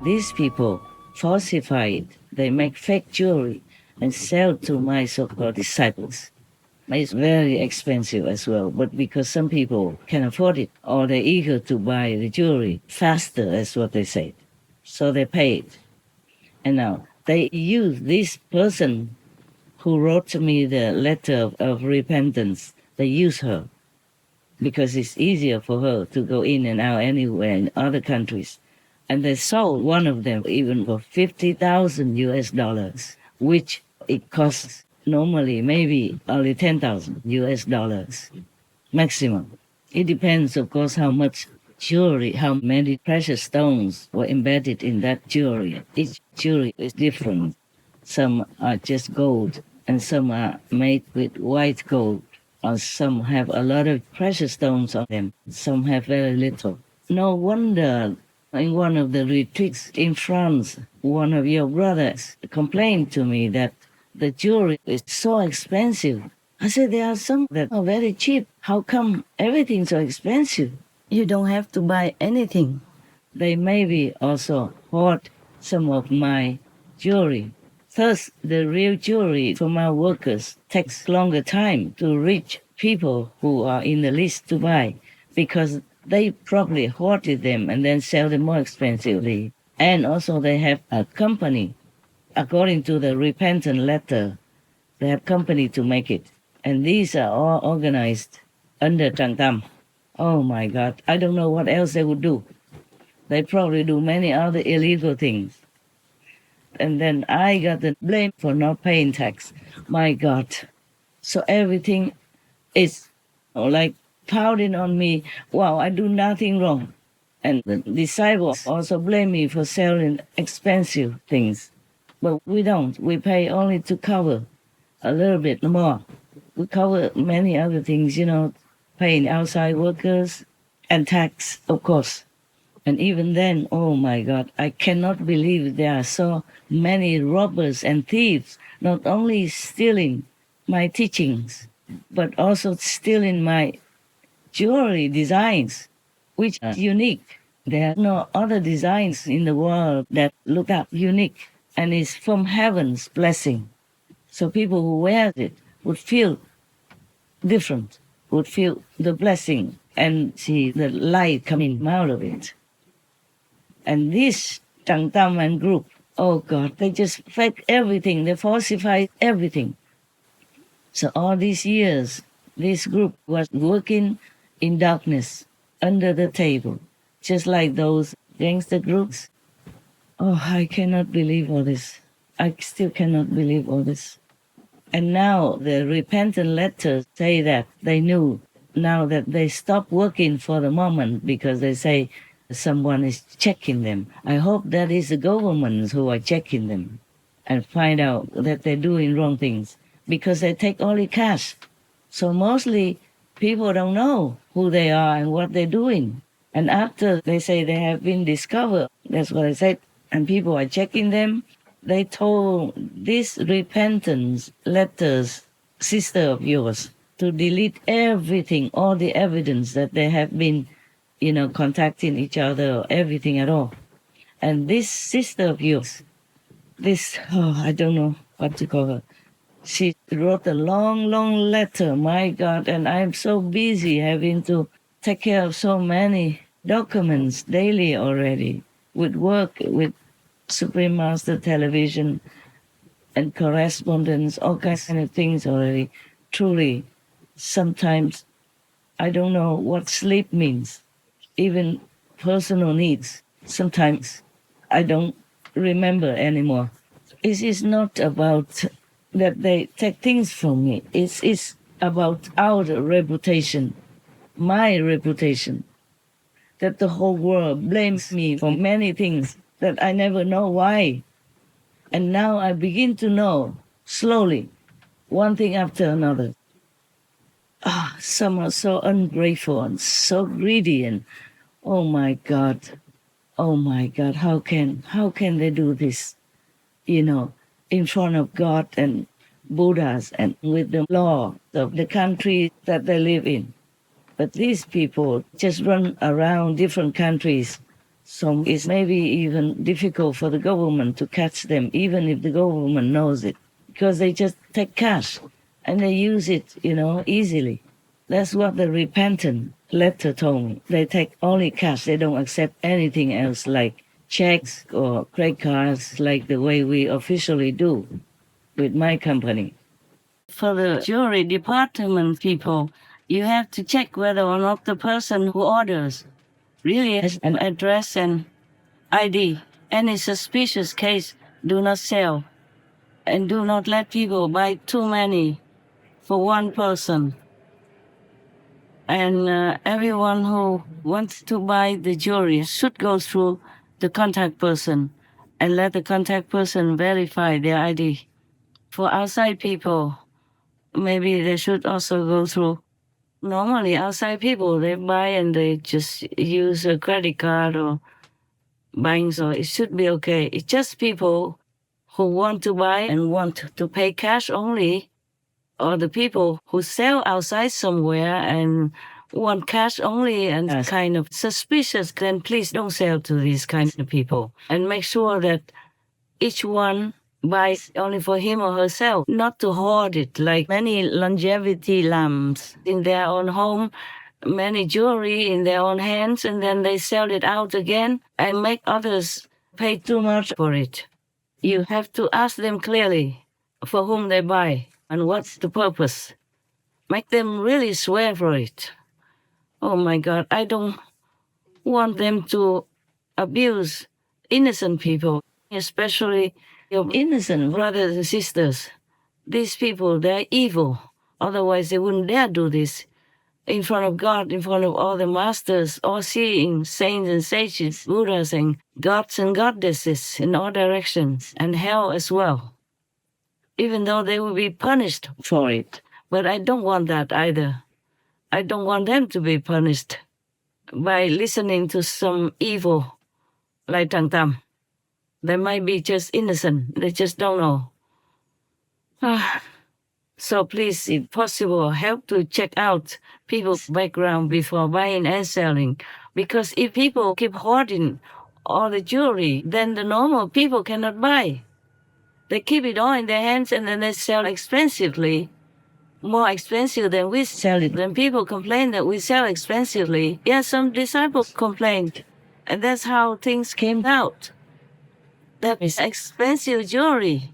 These people falsify it. They make fake jewelry and sell to my so-called disciples. It's very expensive as well, but because some people can afford it or they're eager to buy the jewelry faster, that's what they say. So they pay it. And now they use this person who wrote to me the letter of repentance. They use her because it's easier for her to go in and out anywhere in other countries. And they sold one of them even for 50,000 US dollars, which it costs normally maybe only 10,000 US dollars maximum. It depends, of course, how much jewelry, how many precious stones were embedded in that jewelry. Each jewelry is different. Some are just gold, and some are made with white gold, or some have a lot of precious stones on them. Some have very little. No wonder in one of the retreats in France, one of your brothers complained to me that the jewelry is so expensive. I said, there are some that are very cheap. How come everything's so expensive? You don't have to buy anything. They maybe also hoard some of my jewelry. Thus, the real jewelry from our workers takes longer time to reach people who are in the list to buy because they probably hoarded them and then sell them more expensively. And also they have a company. According to the repentant letter, they have company to make it. And these are all organized under Trang Tam. Oh my God, I don't know what else they would do. They probably do many other illegal things. And then I got the blame for not paying tax. My God. So everything is like pouting on me. Wow, I do nothing wrong. And the disciples also blame me for selling expensive things. But we don't. We pay only to cover a little bit more. We cover many other things, paying outside workers and tax, of course. And even then, oh my God, I cannot believe there are so many robbers and thieves, not only stealing my teachings, but also stealing my jewelry designs, which are unique. There are no other designs in the world that look that unique, and it's from heaven's blessing. So people who wear it would feel different, would feel the blessing and see the light coming out of it. And this Trang Tam and group, oh God, they just fake everything. They falsify everything. So all these years, this group was working in darkness, under the table, just like those gangster groups. Oh, I cannot believe all this. I still cannot believe all this. And now the repentant letters say that they knew now that they stopped working for the moment because they say someone is checking them. I hope that is the governments who are checking them and find out that they're doing wrong things because they take only cash. So mostly people don't know who they are and what they're doing. And after they say they have been discovered, that's what I said, and people are checking them, they told this repentance letters, sister of yours, to delete everything, all the evidence that they have been, contacting each other or everything at all. And this sister of yours, I don't know what to call her. She wrote a long, long letter, my God, and I'm so busy having to take care of so many documents daily already with work, with Supreme Master Television and correspondence, all kinds of things already. Truly, sometimes I don't know what sleep means, even personal needs. Sometimes I don't remember anymore. It is not about that they take things from me. It's about our reputation, my reputation, that the whole world blames me for many things that I never know why. And now I begin to know, slowly, one thing after another. Some are so ungrateful and so greedy and oh my God, how can they do this? In front of God and Buddhas and with the law of the country that they live in. But these people just run around different countries So it's maybe even difficult for the government to catch them, even if the government knows it, because they just take cash and they use it, easily. That's what the repentant letter told me. They take only cash. They don't accept anything else like checks or credit cards like the way we officially do with my company. For the jewelry department people, you have to check whether or not the person who orders really has an address and ID. Any suspicious case, do not sell. And do not let people buy too many for one person. And everyone who wants to buy the jewelry should go through the contact person and let the contact person verify their ID. For outside people, maybe they should also go through. Normally, outside people, they buy and they just use a credit card or banks, or it should be okay. It's just people who want to buy and want to pay cash only, or the people who sell outside somewhere and want cash only and kind of suspicious, then please don't sell to these kind of people. And make sure that each one buys only for him or herself, not to hoard it like many longevity lamps in their own home, many jewelry in their own hands, and then they sell it out again and make others pay too much for it. You have to ask them clearly for whom they buy and what's the purpose. Make them really swear for it. Oh my God, I don't want them to abuse innocent people, especially your innocent brothers and sisters. These people, they're evil. Otherwise, they wouldn't dare do this in front of God, in front of all the masters, all seeing saints and sages, Buddhas and gods and goddesses in all directions, and hell as well. Even though they will be punished for it. But I don't want that either. I don't want them to be punished by listening to some evil like Tang Tam. They might be just innocent. They just don't know. So please, if possible, help to check out people's background before buying and selling. Because if people keep hoarding all the jewelry, then the normal people cannot buy. They keep it all in their hands and then they sell expensively. More expensive than we sell it. Then people complain that we sell expensively. Yeah, some disciples complained. And that's how things came out. That is expensive jewelry.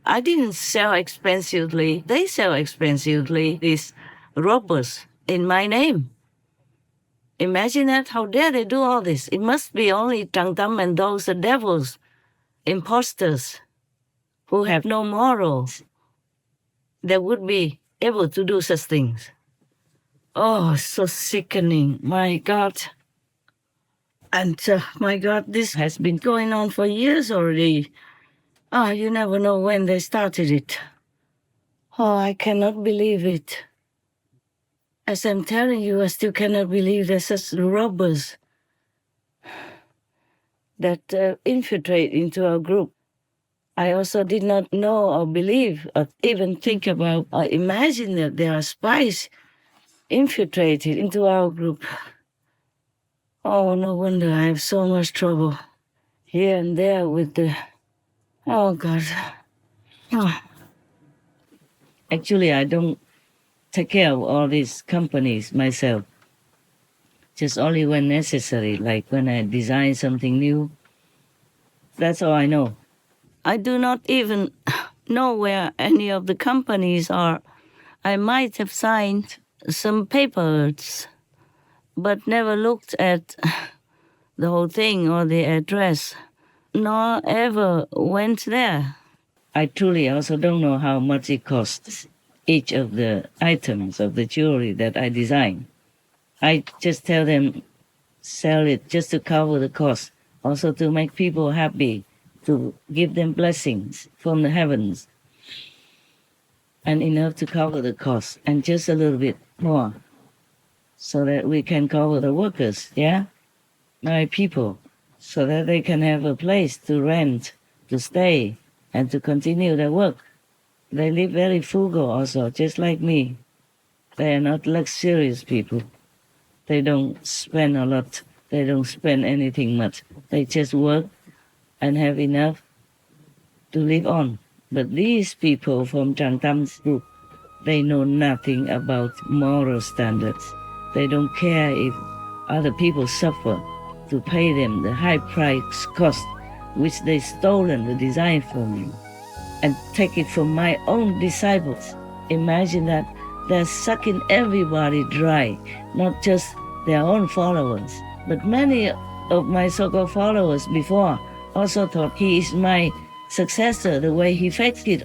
I didn't sell expensively. They sell expensively, these robbers, in my name. Imagine that. How dare they do all this? It must be only Tang Tam and those devils, imposters, who have no morals, that would be able to do such things. Oh, so sickening. My God. And my God, this has been going on for years already. You never know when they started it. Oh, I cannot believe it. As I'm telling you, I still cannot believe there's such robbers that infiltrate into our group. I also did not know or believe or even think about or imagine that there are spies infiltrated into our group. Oh, no wonder I have so much trouble here and there with the... Oh, God. Oh. Actually, I don't take care of all these companies myself. Just only when necessary, like when I design something new. That's all I know. I do not even know where any of the companies are. I might have signed some papers, but never looked at the whole thing or the address, nor ever went there. I truly also don't know how much it costs, each of the items of the jewelry that I design. I just tell them, sell it just to cover the cost, also to make people happy, to give them blessings from the heavens, and enough to cover the cost, and just a little bit more, so that we can cover the workers, yeah? My people, so that they can have a place to rent, to stay, and to continue their work. They live very frugal also, just like me. They are not luxurious people. They don't spend a lot They don't spend anything much. They just work and have enough to live on. But these people from Trang Tam's group, they know nothing about moral standards. They don't care if other people suffer to pay them the high price cost which they stolen the design from me and take it from my own disciples. Imagine that they're sucking everybody dry, not just their own followers. But many of my so-called followers before also thought he is my successor the way he faked it